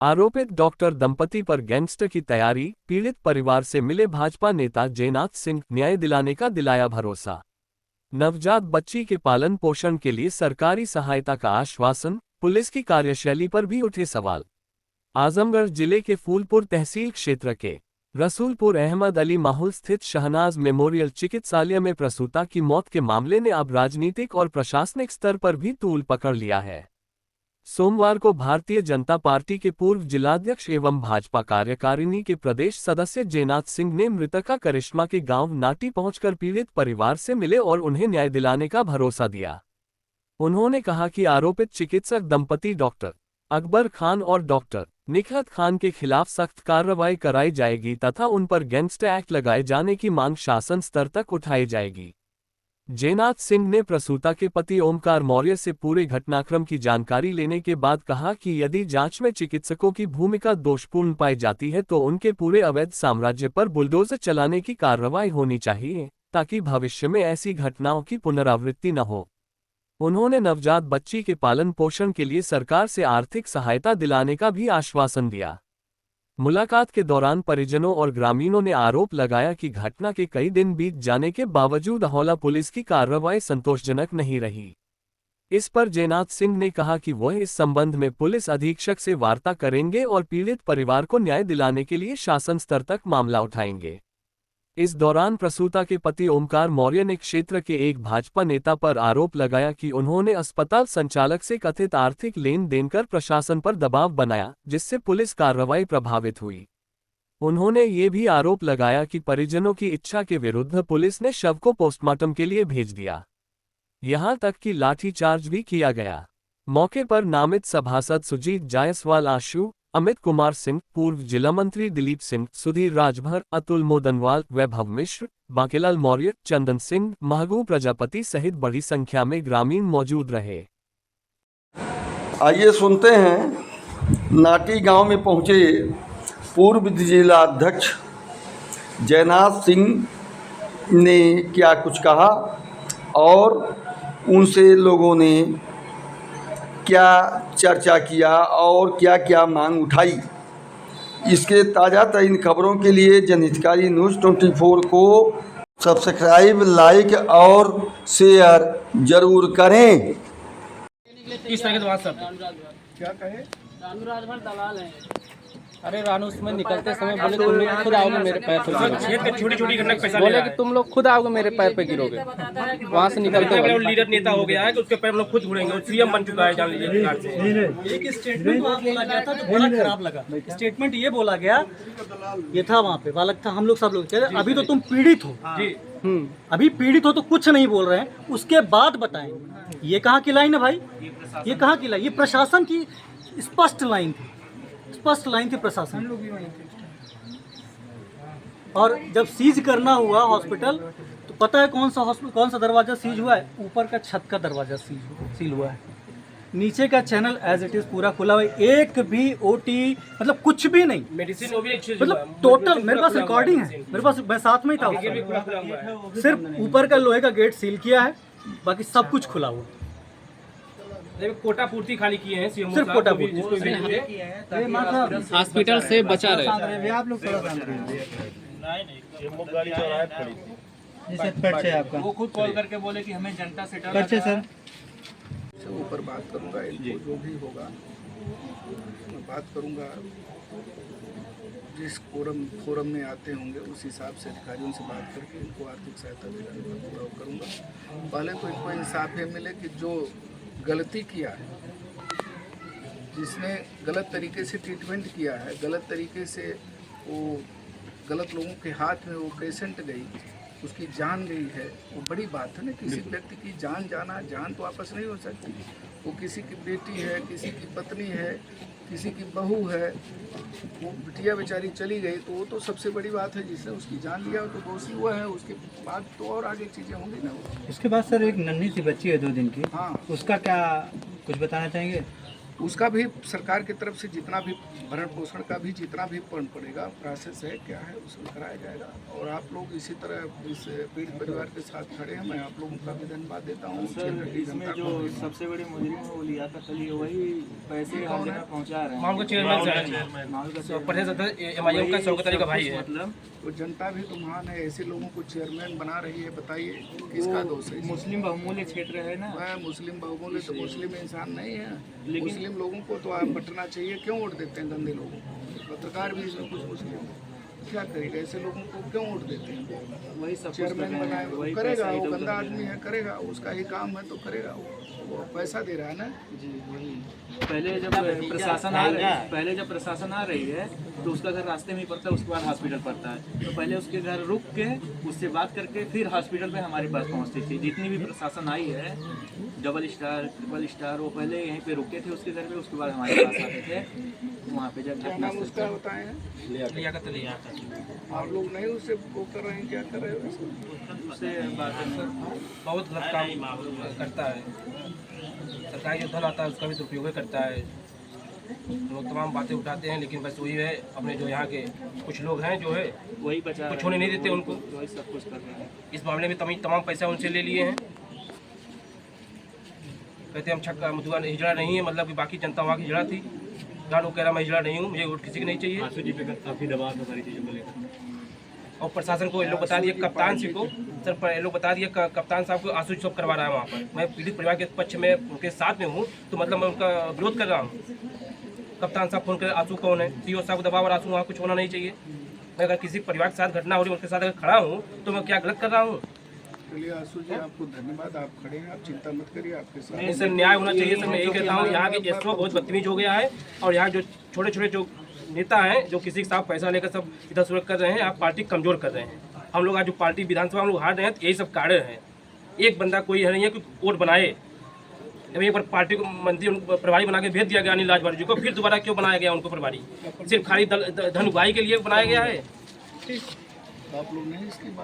आरोपित डॉक्टर दंपति पर गैंगस्टर की तैयारी, पीड़ित परिवार से मिले भाजपा नेता जयनाथ सिंह, न्याय दिलाने का दिलाया भरोसा। नवजात बच्ची के पालन पोषण के लिए सरकारी सहायता का आश्वासन, पुलिस की कार्यशैली पर भी उठे सवाल। आजमगढ़ जिले के फूलपुर तहसील क्षेत्र के रसूलपुर अहमद अली माहौल स्थित शहनाज मेमोरियल चिकित्सालय में प्रसूता की मौत के मामले ने अब राजनीतिक और प्रशासनिक स्तर पर भी तूल पकड़ लिया है। सोमवार को भारतीय जनता पार्टी के पूर्व जिलाध्यक्ष एवं भाजपा कार्यकारिणी के प्रदेश सदस्य जयनाथ सिंह ने मृतका करिश्मा के गांव नाटी पहुंचकर पीड़ित परिवार से मिले और उन्हें न्याय दिलाने का भरोसा दिया। उन्होंने कहा कि आरोपित चिकित्सक दंपति डॉक्टर अकबर खान और डॉक्टर निखत खान के खिलाफ सख्त कार्रवाई कराई जाएगी तथा उन पर गैंगस्टर एक्ट लगाए जाने की मांग शासन स्तर तक उठाई जाएगी। जयनाथ सिंह ने प्रसूता के पति ओमकार मौर्य से पूरे घटनाक्रम की जानकारी लेने के बाद कहा कि यदि जांच में चिकित्सकों की भूमिका दोषपूर्ण पाई जाती है तो उनके पूरे अवैध साम्राज्य पर बुलडोजर चलाने की कार्रवाई होनी चाहिए ताकि भविष्य में ऐसी घटनाओं की पुनरावृत्ति न हो। उन्होंने नवजात बच्ची के पालन पोषण के लिए सरकार से आर्थिक सहायता दिलाने का भी आश्वासन दिया। मुलाकात के दौरान परिजनों और ग्रामीणों ने आरोप लगाया कि घटना के कई दिन बीत जाने के बावजूद हौला पुलिस की कार्रवाई संतोषजनक नहीं रही। इस पर जयनाथ सिंह ने कहा कि वह इस संबंध में पुलिस अधीक्षक से वार्ता करेंगे और पीड़ित परिवार को न्याय दिलाने के लिए शासन स्तर तक मामला उठाएंगे। इस दौरान प्रसूता के पति ओमकार मौर्य ने क्षेत्र के एक भाजपा नेता पर आरोप लगाया कि उन्होंने अस्पताल संचालक से कथित आर्थिक लेन देन कर प्रशासन पर दबाव बनाया, जिससे पुलिस कार्रवाई प्रभावित हुई। उन्होंने ये भी आरोप लगाया कि परिजनों की इच्छा के विरुद्ध पुलिस ने शव को पोस्टमार्टम के लिए भेज दिया। यहां तक कि लाठीचार्ज भी किया गया। मौके पर नामित सभासद सुजीत जायसवाल, आशु अमित कुमार सिंह, पूर्व जिला मंत्री दिलीप सिंह, सुधीर राजभर, अतुल मोदनवाल, वैभव मिश्र, बांकेलाल मौर्य, चंदन सिंह, महबूब प्रजापति सहित बड़ी संख्या में ग्रामीण मौजूद रहे। आइए सुनते हैं नाटी गांव में पहुंचे पूर्व जिलाध्यक्ष जयनाथ सिंह ने क्या कुछ कहा और उनसे लोगों ने क्या चर्चा किया और क्या क्या मांग उठाई। इसके ताज़ा तरीन खबरों के लिए जनहितकारी न्यूज़ 24 को सब्सक्राइब, लाइक और शेयर जरूर करें। किस तरह के बात सब क्या कहे? रानू राजभर दलाल है। अरे रानू उसमें निकलते समय बोले तुम लोग खुद आओगे मेरे पैर पे गिरोगे। छोटी छोटी घटना पैसा बोले कि तुम लोग खुद आओगे मेरे पैर पे गिरोगे। वहाँ से निकलते हुए लीडर नेता हो गया है कि उसके पैर हम लोग खुद जुड़ेंगे। सीएम बन चुका है, जान लीजिए। एक स्टेटमेंट वहाँ बोला गया था जो बड़ा खराब लगा। स्टेटमेंट ये बोला गया, ये था वहाँ पे बालक था, हम लोग सब लोग अभी तो तुम पीड़ित हो जी, अभी पीड़ित हो तो कुछ नहीं बोल रहे हैं, उसके बाद बताएं। ये कहाँ की लाइन है भाई? ये कहाँ की लाइन? ये प्रशासन की स्पष्ट लाइन थी, स्पष्ट लाइन थी प्रशासन। और जब सीज करना हुआ हॉस्पिटल तो पता है कौन सा दरवाजा सीज हुआ है? ऊपर का छत का दरवाजा सील हुआ है। नीचे का चैनल एज इट इज पूरा खुला हुआ है। एक भी ओटी मतलब कुछ भी नहीं, मेडिसिन वो भी मतलब टोटल मेरे पास रिकॉर्डिंग है, मेरे पास, मैं साथ में ही था। सिर्फ ऊपर का लोहे का गेट सील किया है, बाकी सब कुछ खुला हुआ। कोटा पूर्ति खाली किए हैं सीएम, सिर्फ कोटा पूर्ति। हॉस्पिटल से बचा रहे। आप लोग थोड़ा काम करिए। आपका वो खुद कॉल करके बोले कि हमें जनता से डर अच्छे सर ऊपर बात करूंगा, इनको जो भी होगा मैं बात करूंगा। जिस फोरम में आते होंगे उस हिसाब से अधिकारियों से बात करके इनको आर्थिक सहायता दिलाने का पूरा करूंगा। पहले तो इनको इंसाफ ये मिले कि जो गलती किया है, जिसने गलत तरीके से ट्रीटमेंट किया है, गलत तरीके से वो गलत लोगों के हाथ में वो पेशेंट गई, उसकी जान गई है, वो बड़ी बात है ना। किसी व्यक्ति की जान जाना, जान तो वापस नहीं हो सकती। वो किसी की बेटी है, किसी की पत्नी है, किसी की बहू है, वो बिटिया बेचारी चली गई तो वो तो सबसे बड़ी बात है। जिसने उसकी जान लिया तो दोषी हुआ है, उसके बाद तो और आगे चीज़ें होंगी ना। उसके बाद सर एक नन्ही सी बच्ची है 2 दिन की, हाँ, उसका क्या कुछ बताना चाहेंगे? उसका भी सरकार की तरफ से जितना भी भरण पोषण का भी जितना भी पड़ेगा प्रोसेस है क्या है उसमें कराया जाएगा। और आप लोग इसी तरह इस पीड़ित परिवार के साथ खड़े हैं, मैं आप लोगों का भी धन्यवाद देता हूँ। इसमें जो सबसे बड़ी मुजरिम है वो लियाकत अली है, वही पैसे हर जगह पहुँचा रहे हैं। मामला चेयरमैन प्रदेश अध्यक्ष एमआईएम का शौकत अली का भाई है। मतलब तो जनता भी तो महान है, ऐसे लोगों को चेयरमैन बना रही है, बताइए किसका दोष है? मुस्लिम बहुमूल्य क्षेत्र है ना, वह मुस्लिम बहुमूल्य तो मुस्लिम इंसान नहीं है, मुस्लिम लोगों को तो आप बटना चाहिए। क्यों वोट देते हैं गंदे लोगों को? पत्रकार भी इसमें कुछ मुस्लिम है, क्या करेगा? ऐसे लोगों को क्यों वोट देते हैं? वही सब चेयरमैन बनाए, वो करेगा, वो गंदा आदमी है, करेगा, उसका ही काम है तो करेगा। वो पैसा दे रहा है ना। जी वही। पहले जब प्रशासन आ रही है तो उसका घर रास्ते में ही पड़ता है, उसके बाद हॉस्पिटल पड़ता है। तो पहले उसके घर रुक के उससे बात करके फिर हॉस्पिटल पे हमारे पास पहुंचती थी। जितनी भी प्रशासन आई है, डबल स्टार, ट्रिपल स्टार, वो पहले यहीं पे रुके थे उसके घर पे, उसके बाद हमारे पास आते थे। वहाँ पे जब क्या नाम उसका होता है? लियाकत अली। आप लोग नहीं उससे वो कर रहे हैं, क्या कर रहे हो? उससे बात बहुत गलत काम करता है। सरकारी जो धन आता है उसका भी दुरुपयोग करता है। लोग तमाम बातें उठाते हैं, लेकिन बस वही है, अपने जो यहाँ के कुछ लोग हैं जो है वही बचा कुछ होने नहीं देते उनको। वही सब कुछ कर रहे हैं। इस मामले में तमाम पैसा उनसे ले लिए हैं। कहते हम छक्का मुद्दा हिजड़ा नहीं है, मतलब कि बाकी जनता वहाँ की हिजड़ा थी। जहाँ लोग कह रहा मैं हिजड़ा नहीं हूँ, मुझे वोट किसी की नहीं चाहिए। काफी दबाव है सारी चीज़ों को लेकर। और प्रशासन को ये लोग बता दिए, कप्तान जी को सर ये लोग बता दिए, कप्तान साहब को आंसू सब करवा रहा है वहाँ पर। मैं पीड़ित परिवार के पक्ष में उनके साथ में हूँ, तो मतलब मैं उनका विरोध कर रहा हूँ। कप्तान साहब फोन कर, आंसू कौन है? सीओ साहब को दबाव और आंसू वहाँ कुछ होना नहीं चाहिए। मैं अगर किसी परिवार के साथ घटना हो रही है, उनके साथ अगर खड़ा हूँ तो मैं क्या गलत कर रहा हूँ? चलिए आशु जी, आपको धन्यवाद, आप खड़े हैं, आप चिंता मत करिए, आपके साथ सर न्याय होना चाहिए सर। मैं यही कहता हूँ, यहाँ के एसओ बहुत बदतमीज हो गया है। और यहाँ जो छोटे छोटे जो नेता हैं जो किसी के साथ पैसा लेकर सब इधर सुरक्षा कर रहे हैं, आप पार्टी कमजोर कर रहे हैं। हम लोग आज जो पार्टी विधानसभा हम लोग हार रहे हैं, तो यही सब कारण है। एक बंदा कोई है नहीं है कि वोट बनाए। जब एक बार पार्टी को मंत्री प्रभारी बना के भेज दिया गया अनिल राजभर जी को, फिर दोबारा क्यों बनाया गया उनको प्रभारी? सिर्फ खाली धन उगाही के लिए बनाया गया है। आप लोग नहीं इसकी बात